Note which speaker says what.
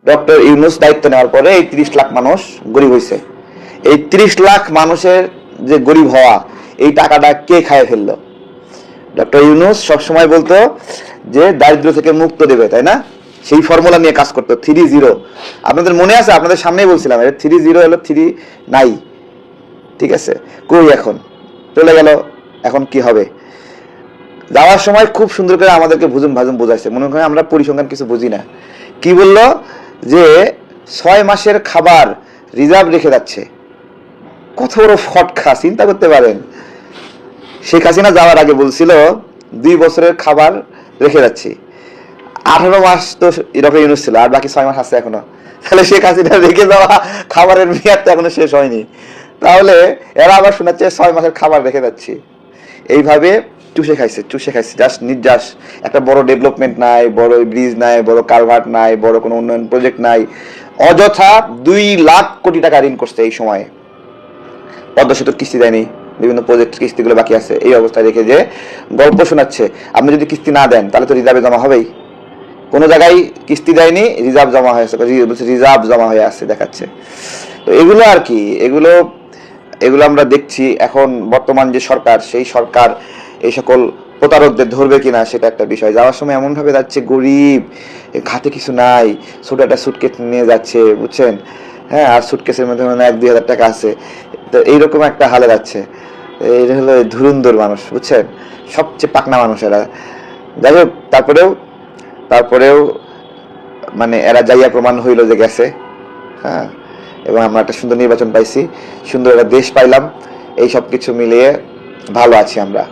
Speaker 1: Doctor Yunus দায়িত্ব নেওয়ার পরে এই 30 লাখ মানুষ গরিব হয়েছে। এই 30 লাখ মানুষের যে গরিব হওয়া, এই টাকাটা কে খায় ফেললো? ডক্টর ইউনূস সবসময় বলতো যে দারিদ্র থেকে মুক্ত দেবে, তাই না? সেই ফর্মুলা নিয়ে কাজ করতো, 3-0। আপনাদের মনে আছে? আপনাদের সামনেই বলছিলাম 3-0 হলো 3 নাই। ঠিক আছে, কই এখন? চলে গেল, এখন কি হবে? যাওয়ার সময় খুব সুন্দর করে আমাদেরকে ভুজুম ভাজুম বোঝাইছে, মনে হয় আমরা পরিসংখ্যান কিছু বুঝি না। কি বললো? যে 6 মাসের খাবার রিজার্ভ রেখে যাচ্ছে। কত বড় ফটকা, চিন্তা করতে পারেন। শেখ হাসিনা যাওয়ার আগে বলছিল 2 বছরের খাবার রেখে যাচ্ছি। 18 মাস তো ডক্টর ইউনূস ছিল, আর বাকি 6 মাস আছে এখনো। তাহলে শেখ হাসিনা রেখে যাওয়া খাবারের মেয়াদ তো এখনো শেষ হয়নি। তাহলে এরা আবার শোনাচ্ছে 6 মাসের খাবার রেখে যাচ্ছি। এইভাবে চুষে খাইছে জাস্ট নির্যাস। একটা বড় ডেভেলপমেন্ট নাই, বড় ব্রিজ নাই, বড় কালভার্ট নাই, বড় কোনো উন্নয়ন প্রজেক্ট নাই। অযথা 2 লাখ কোটি টাকা ঋণ করছে এই সময়ে। পদ্মা সেতুর কিস্তি দেয়নি, বিভিন্ন প্রজেক্ট কিস্তিগুলো বাকি আছে। এই অবস্থায় রেখে যে গল্প শোনাচ্ছে, আপনি যদি কিস্তি না দেন তাহলে তো রিজার্ভে জমা হবেই। কোনো জায়গায় কিস্তি দেয়নি, রিজার্ভ জমা হয়েছে, রিজার্ভ জমা হয়ে আছে দেখাচ্ছে। তো এগুলো আর কি, এগুলো আমরা দেখছি। এখন বর্তমান যে সরকার, সেই সরকার এই সকল প্রতারকদের ধরবে কিনা সেটা একটা বিষয়। যাওয়ার সময় এমন ভাবে যাচ্ছে, গরিব, হাতে কিছু নাই, ছোট একটা সুটকেস নিয়ে যাচ্ছে, বুঝছেন? হ্যাঁ, আর সুটকেসের মধ্যে মানে 1-2 হাজার টাকা আছে। তো এইরকম একটা হালে যাচ্ছে। এটা হলো ধুরুন্ধর মানুষ, বুঝছেন? সবচেয়ে পাকনা মানুষ এরা। যাই হোক, তারপরেও মানে এরা যাইয়া প্রমাণ হইল যে গেছে। হ্যাঁ, এবং আমরা একটা সুন্দর নির্বাচন পাইছি, সুন্দর একটা দেশ পাইলাম। এই সব কিছু মিলিয়ে ভালো আছি আমরা।